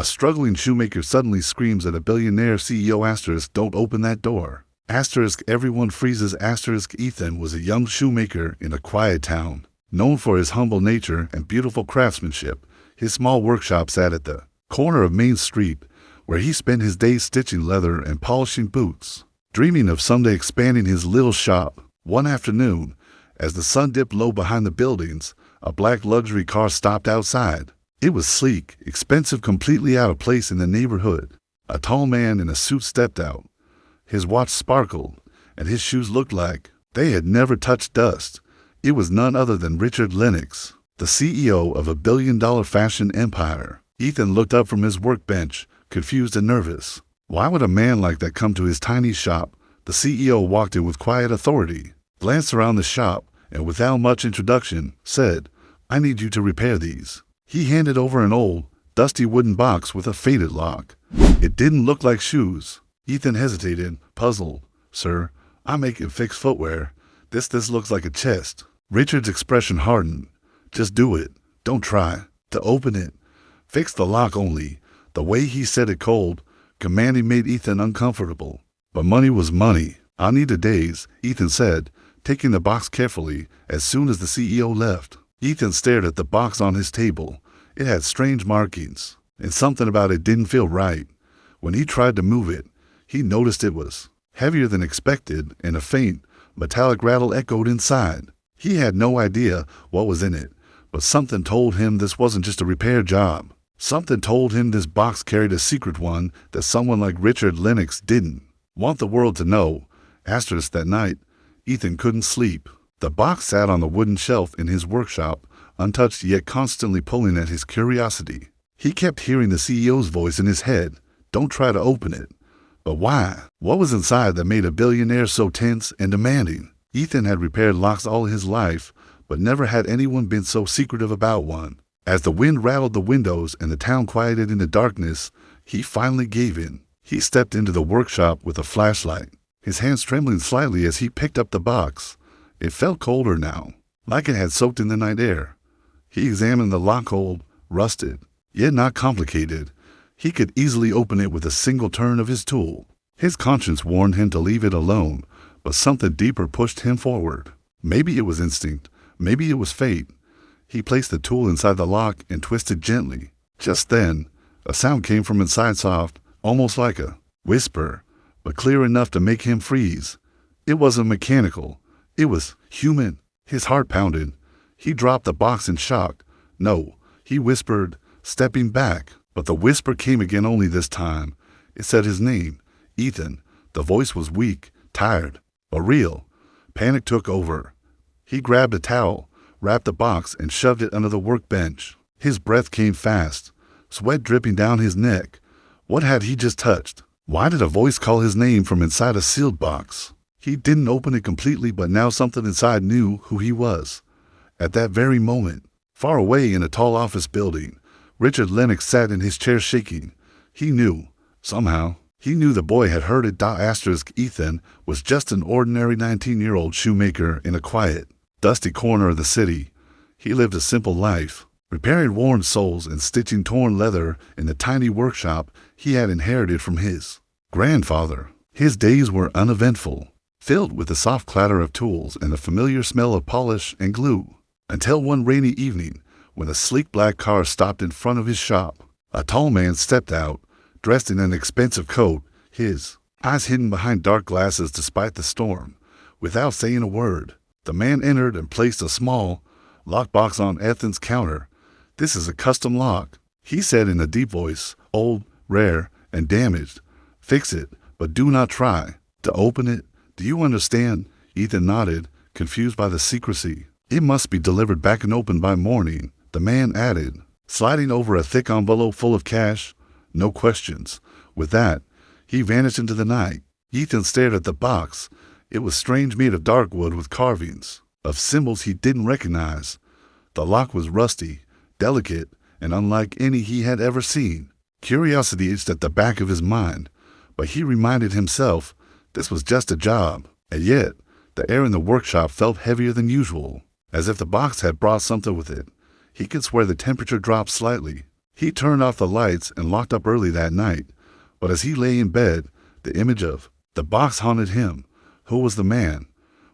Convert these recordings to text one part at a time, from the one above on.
struggling shoemaker suddenly screams at a billionaire CEO *, "Don't open that door." Everyone freezes. Ethan was a young shoemaker in a quiet town. Known for his humble nature and beautiful craftsmanship, his small workshop sat at the corner of Main Street, where he spent his days stitching leather and polishing boots. Dreaming of someday expanding his little shop, one afternoon, as the sun dipped low behind the buildings, a black luxury car stopped outside. It was sleek, expensive, completely out of place in the neighborhood. A tall man in a suit stepped out. His watch sparkled, and his shoes looked like they had never touched dust. It was none other than Richard Lennox, the CEO of a billion-dollar fashion empire. Ethan looked up from his workbench, confused and nervous. Why would a man like that come to his tiny shop? The CEO walked in with quiet authority, glanced around the shop, and without much introduction, said, "I need you to repair these." He handed over an old, dusty wooden box with a faded lock. It didn't look like shoes. Ethan hesitated, puzzled. "Sir, I make and fix footwear. This looks like a chest." Richard's expression hardened. "Just do it. Don't try to open it. Fix the lock only." The way he said it, cold, commanding, made Ethan uncomfortable. But money was money. "I'll need a days," Ethan said, taking the box carefully as soon as the CEO left. Ethan stared at the box on his table. It had strange markings, and something about it didn't feel right. When he tried to move it, he noticed it was heavier than expected, and a faint, metallic rattle echoed inside. He had no idea what was in it, but something told him this wasn't just a repair job. Something told him this box carried a secret, one that someone like Richard Lennox didn't want the world to know. That night, Ethan couldn't sleep. The box sat on the wooden shelf in his workshop, untouched yet constantly pulling at his curiosity. He kept hearing the CEO's voice in his head, "Don't try to open it." But why? What was inside that made a billionaire so tense and demanding? Ethan had repaired locks all his life, but never had anyone been so secretive about one. As the wind rattled the windows and the town quieted into darkness, he finally gave in. He stepped into the workshop with a flashlight, his hands trembling slightly as he picked up the box. It felt colder now, like it had soaked in the night air. He examined the lock hole, rusted, yet not complicated. He could easily open it with a single turn of his tool. His conscience warned him to leave it alone, but something deeper pushed him forward. Maybe it was instinct, maybe it was fate. He placed the tool inside the lock and twisted gently. Just then, a sound came from inside, soft, almost like a whisper, but clear enough to make him freeze. It wasn't mechanical. It was human. His heart pounded. He dropped the box in shock. "No," he whispered, stepping back. But the whisper came again, only this time. It said his name, Ethan. The voice was weak, tired, but real. Panic took over. He grabbed a towel, wrapped the box, and shoved it under the workbench. His breath came fast, sweat dripping down his neck. What had he just touched? Why did a voice call his name from inside a sealed box? He didn't open it completely, but now something inside knew who he was. At that very moment, far away in a tall office building, Richard Lennox sat in his chair shaking. He knew, somehow, he knew the boy had heard it. Ethan was just an ordinary 19-year-old shoemaker in a quiet, dusty corner of the city. He lived a simple life, repairing worn soles and stitching torn leather in the tiny workshop he had inherited from his grandfather. His days were uneventful, filled with the soft clatter of tools and the familiar smell of polish and glue, until one rainy evening, when a sleek black car stopped in front of his shop. A tall man stepped out, dressed in an expensive coat, his eyes hidden behind dark glasses despite the storm. Without saying a word, the man entered and placed a small lockbox on Ethan's counter. "This is a custom lock," he said in a deep voice, "old, rare, and damaged. Fix it, but do not try to open it. Do you understand?" Ethan nodded, confused by the secrecy. "It must be delivered back and opened by morning," the man added, sliding over a thick envelope full of cash. "No questions." With that, he vanished into the night. Ethan stared at the box. It was strange, made of dark wood with carvings of symbols he didn't recognize. The lock was rusty, delicate, and unlike any he had ever seen. Curiosity itched at the back of his mind, but he reminded himself this was just a job. And yet, the air in the workshop felt heavier than usual, as if the box had brought something with it. He could swear the temperature dropped slightly. He turned off the lights and locked up early that night. But as he lay in bed, the image of the box haunted him. Who was the man?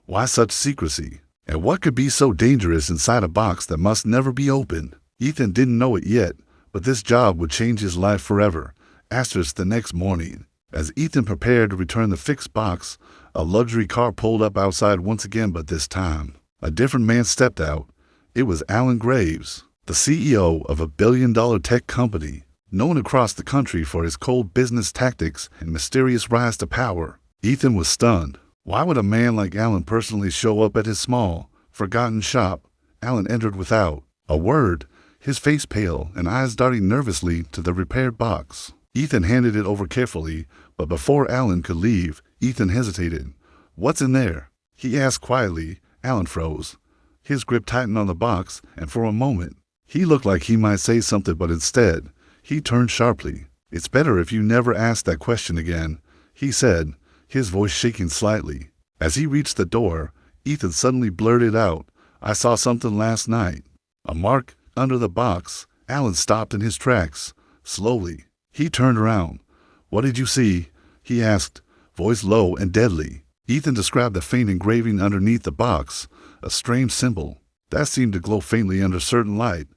Why such secrecy? And what could be so dangerous inside a box that must never be opened? Ethan didn't know it yet, but this job would change his life forever. The next morning, as Ethan prepared to return the fixed box, a luxury car pulled up outside once again, but this time, a different man stepped out. It was Alan Graves, the CEO of a billion-dollar tech company, known across the country for his cold business tactics and mysterious rise to power. Ethan was stunned. Why would a man like Alan personally show up at his small, forgotten shop? Alan entered without a word, his face pale and eyes darting nervously to the repaired box. Ethan handed it over carefully, but before Alan could leave, Ethan hesitated. "What's in there?" he asked quietly. Alan froze. His grip tightened on the box, and for a moment, he looked like he might say something, but instead, he turned sharply. "It's better if you never ask that question again," he said, his voice shaking slightly. As he reached the door, Ethan suddenly blurted out, "I saw something last night." A mark under the box. Alan stopped in his tracks. Slowly, he turned around. "What did you see?" he asked, voice low and deadly. Ethan described the faint engraving underneath the box, a strange symbol that seemed to glow faintly under certain light.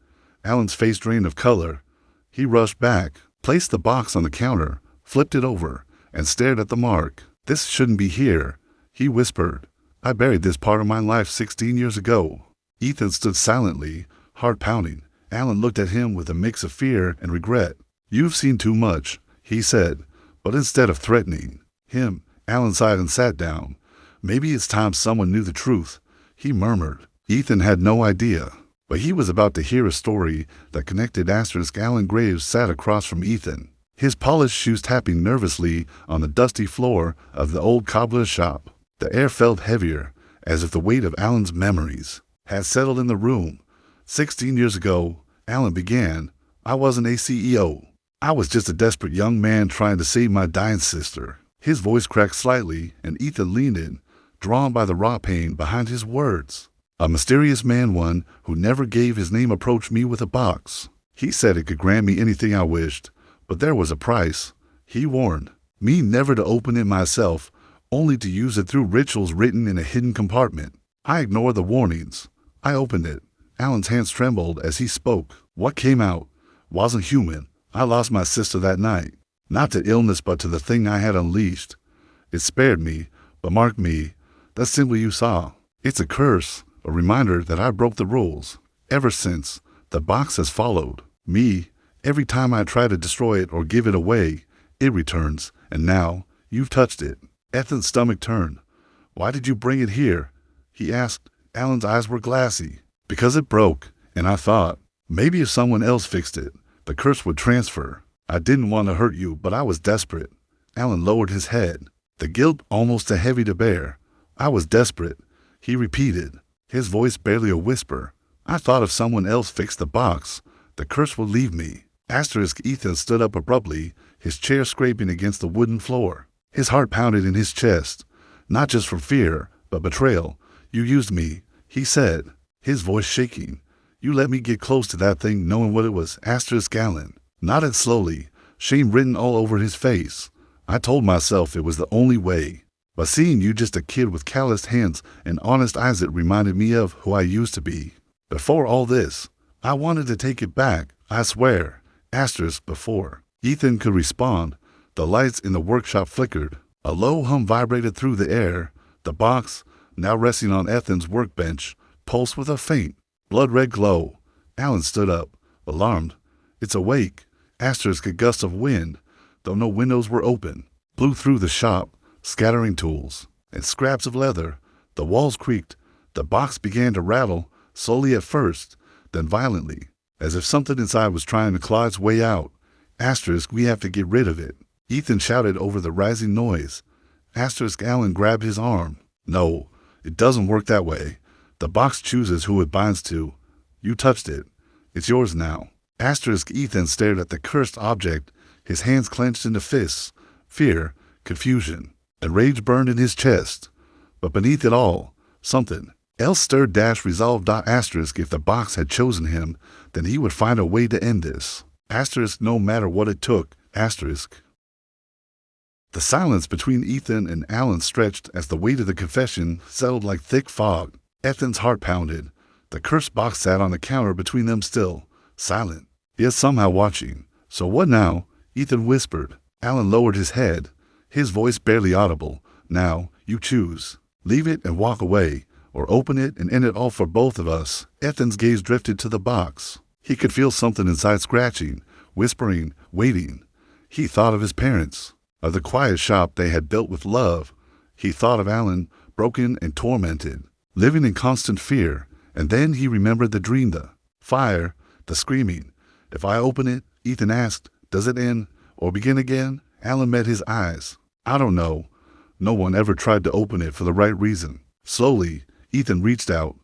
Alan's face drained of color. He rushed back, placed the box on the counter, flipped it over, and stared at the mark. "This shouldn't be here," he whispered. "I buried this part of my life 16 years ago." Ethan stood silently, heart pounding. Alan looked at him with a mix of fear and regret. "You've seen too much," he said, but instead of threatening him, Alan sighed and sat down. "Maybe it's time someone knew the truth," he murmured. Ethan had no idea, but he was about to hear a story that connected. Alan Graves sat across from Ethan, his polished shoes tapping nervously on the dusty floor of the old cobbler's shop. The air felt heavier, as if the weight of Alan's memories had settled in the room. 16 years ago, Alan began, "I wasn't a CEO. I was just a desperate young man trying to save my dying sister." His voice cracked slightly, and Ethan leaned in, drawn by the raw pain behind his words. "A mysterious man, one who never gave his name, approached me with a box. He said it could grant me anything I wished, but there was a price. He warned me never to open it myself, only to use it through rituals written in a hidden compartment. I ignored the warnings. I opened it." Alan's hands trembled as he spoke. "What came out wasn't human. I lost my sister that night. Not to illness, but to the thing I had unleashed. It spared me, but marked me. That symbol you saw, it's a curse, a reminder that I broke the rules. Ever since, the box has followed me. Every time I try to destroy it or give it away, it returns, and now you've touched it." Ethan's stomach turned. "Why did you bring it here?" he asked. Alan's eyes were glassy. "Because it broke, and I thought, maybe if someone else fixed it, the curse would transfer. I didn't want to hurt you, but I was desperate." Alan lowered his head, the guilt almost too heavy to bear. "I was desperate," he repeated, his voice barely a whisper. "I thought if someone else fixed the box, the curse would leave me." Ethan stood up abruptly, his chair scraping against the wooden floor. His heart pounded in his chest, not just from fear, but betrayal. "You used me," he said, his voice shaking. "You let me get close to that thing knowing what it was." Alan nodded slowly, shame written all over his face. "I told myself it was the only way. But seeing you just a kid with calloused hands and honest eyes, it reminded me of who I used to be. Before all this, I wanted to take it back, I swear." Before Ethan could respond, the lights in the workshop flickered. A low hum vibrated through the air. The box, now resting on Ethan's workbench, pulsed with a faint, blood-red glow. Alan stood up, alarmed. "It's awake." A gust of wind, though no windows were open, blew through the shop, scattering tools and scraps of leather. The walls creaked. The box began to rattle, slowly at first, then violently, as if something inside was trying to claw its way out. "We have to get rid of it," Ethan shouted over the rising noise. Alan grabbed his arm. "No, it doesn't work that way. The box chooses who it binds to. You touched it. It's yours now." Ethan stared at the cursed object, his hands clenched into fists. Fear, confusion, and rage burned in his chest. But beneath it all, something else stirred. Resolve. If the box had chosen him, then he would find a way to end this. Asterisk no matter what it took. Asterisk. The silence between Ethan and Alan stretched as the weight of the confession settled like thick fog. Ethan's heart pounded. The cursed box sat on the counter between them still, silent, yet somehow watching. So what now? Ethan whispered. Alan lowered his head, his voice barely audible. Now, you choose. Leave it and walk away, or open it and end it all for both of us. Ethan's gaze drifted to the box. He could feel something inside scratching, whispering, waiting. He thought of his parents, of the quiet shop they had built with love. He thought of Alan, broken and tormented, living in constant fear. And then he remembered the dream, the fire, the screaming. If I open it, Ethan asked, does it end or begin again? Alan met his eyes. I don't know. No one ever tried to open it for the right reason. Slowly, Ethan reached out.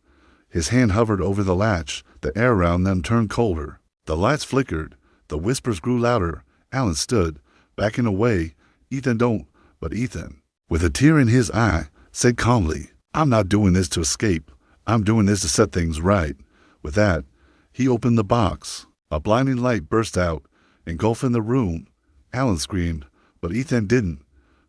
His hand hovered over the latch. The air around them turned colder. The lights flickered. The whispers grew louder. Alan stood, backing away. Ethan, don't. But Ethan, with a tear in his eye, said calmly, I'm not doing this to escape. I'm doing this to set things right. With that, he opened the box. A blinding light burst out, engulfing the room. Alan screamed, but Ethan didn't.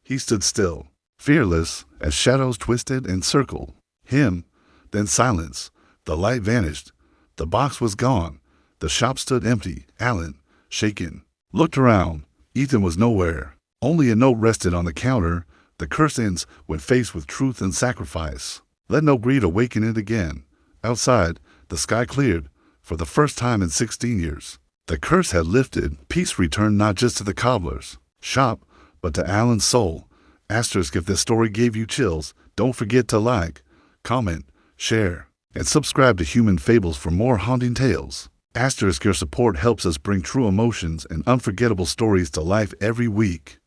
He stood still, fearless, as shadows twisted and circled him. Then silence. The light vanished. The box was gone. The shop stood empty. Alan, shaken, looked around. Ethan was nowhere. Only a note rested on the counter. The curse ends when faced with truth and sacrifice. Let no greed awaken it again. Outside, the sky cleared, for the first time in 16 years. The curse had lifted. Peace returned not just to the cobbler's shop, but to Alan's soul. Asterisk, if this story gave you chills, don't forget to like, comment, share, and subscribe to Human Fables for more haunting tales. Asterisk, your support helps us bring true emotions and unforgettable stories to life every week.